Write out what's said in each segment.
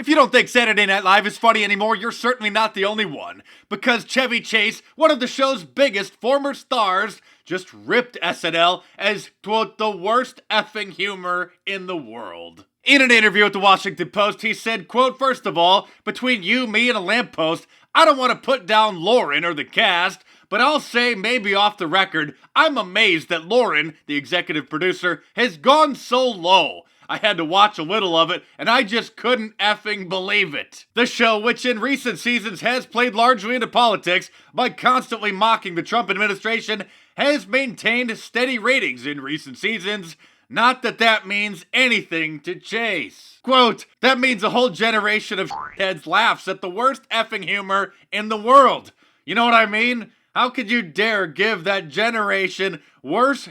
If you don't think Saturday Night Live is funny anymore, you're certainly not the only one. Because Chevy Chase, one of the show's biggest former stars, just ripped SNL as, quote, the worst effing humor in the world. In an interview with the Washington Post, he said, quote, first of all, between you, me, and a lamppost, I don't want to put down Lauren or the cast, but I'll say, maybe off the record, I'm amazed that Lauren, the executive producer, has gone so low. I had to watch a little of it, and I just couldn't effing believe it. The show, which in recent seasons has played largely into politics by constantly mocking the Trump administration, has maintained steady ratings in recent seasons. Not that that means anything to Chase. Quote, that means a whole generation of heads laughs at the worst effing humor in the world. You know what I mean? How could you dare give that generation worse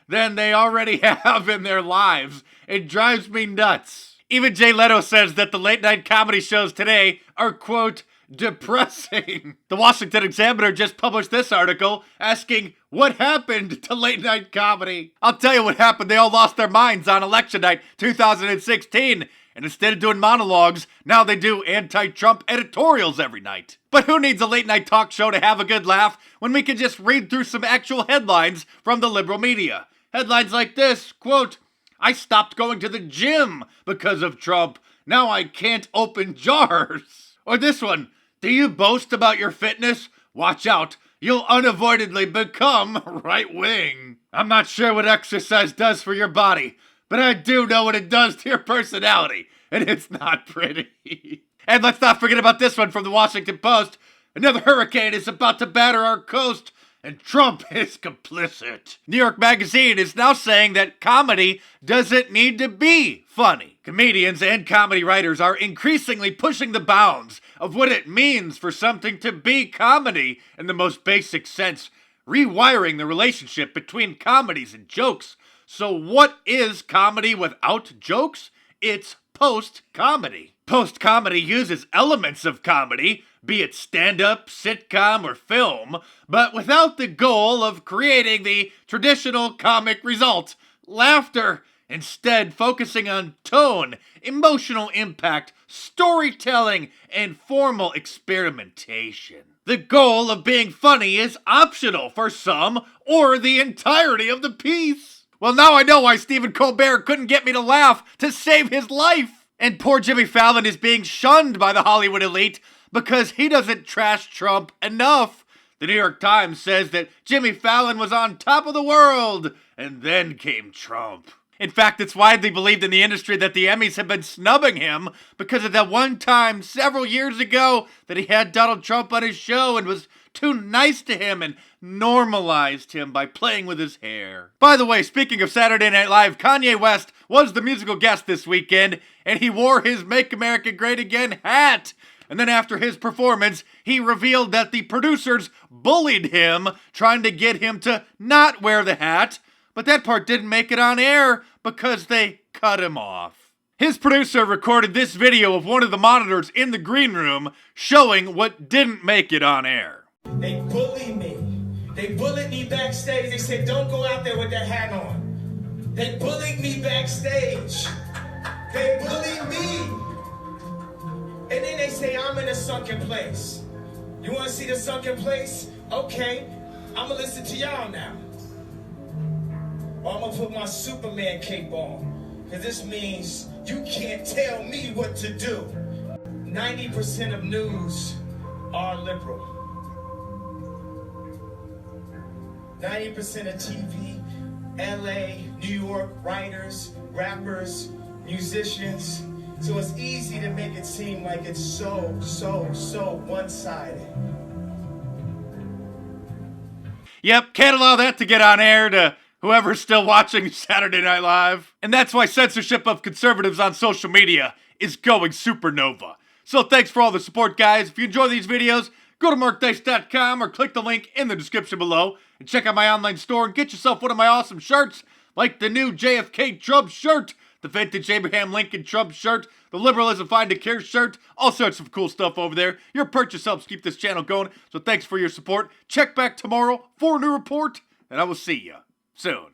than they already have in their lives? It drives me nuts. Even Jay Leno says that the late night comedy shows today are, quote, depressing. The Washington Examiner just published this article asking, what happened to late night comedy? I'll tell you what happened. They all lost their minds on election night 2016. And instead of doing monologues, now they do anti-Trump editorials every night. But who needs a late night talk show to have a good laugh when we can just read through some actual headlines from the liberal media? Headlines like this, quote, I stopped going to the gym because of Trump. Now I can't open jars. Or this one, do you boast about your fitness? Watch out, you'll unavoidably become right-wing. I'm not sure what exercise does for your body, but I do know what it does to your personality, and it's not pretty. And let's not forget about this one from the Washington Post. Another hurricane is about to batter our coast, and Trump is complicit. New York Magazine is now saying that comedy doesn't need to be funny. Comedians and comedy writers are increasingly pushing the bounds of what it means for something to be comedy in the most basic sense, rewiring the relationship between comedies and jokes. So what is comedy without jokes? It's post-comedy. Post-comedy uses elements of comedy, be it stand-up, sitcom, or film, but without the goal of creating the traditional comic result, laughter, instead focusing on tone, emotional impact, storytelling, and formal experimentation. The goal of being funny is optional for some or the entirety of the piece. Well, now I know why Stephen Colbert couldn't get me to laugh to save his life. And poor Jimmy Fallon is being shunned by the Hollywood elite because he doesn't trash Trump enough. The New York Times says that Jimmy Fallon was on top of the world, and then came Trump. In fact, it's widely believed in the industry that the Emmys have been snubbing him because of that one time several years ago that he had Donald Trump on his show and was too nice to him and normalized him by playing with his hair. By the way, speaking of Saturday Night Live, Kanye West was the musical guest this weekend, and he wore his Make America Great Again hat. And then after his performance, he revealed that the producers bullied him, trying to get him to not wear the hat. But that part didn't make it on air because they cut him off. His producer recorded this video of one of the monitors in the green room showing what didn't make it on air. They bullied me. They bullied me backstage. They said, don't go out there with that hat on. They bullied me backstage. They bullied me. And then they say, I'm in a sunken place. You want to see the sunken place? Okay, I'm going to listen to y'all now. Or I'm going to put my Superman cape on. Because this means you can't tell me what to do. 90% of news are liberal. 90% of TV, LA, New York, writers, rappers, musicians. So it's easy to make it seem like it's so one-sided. Yep, can't allow that to get on air to whoever's still watching Saturday Night Live. And that's why censorship of conservatives on social media is going supernova. So thanks for all the support, guys. If you enjoy these videos, go to MarkDice.com or click the link in the description below and check out my online store and get yourself one of my awesome shirts, like the new JFK Trump shirt, the vintage Abraham Lincoln Trump shirt, the Liberalism Find a Care shirt, all sorts of cool stuff over there. Your purchase helps keep this channel going, so thanks for your support. Check back tomorrow for a new report, and I will see you soon.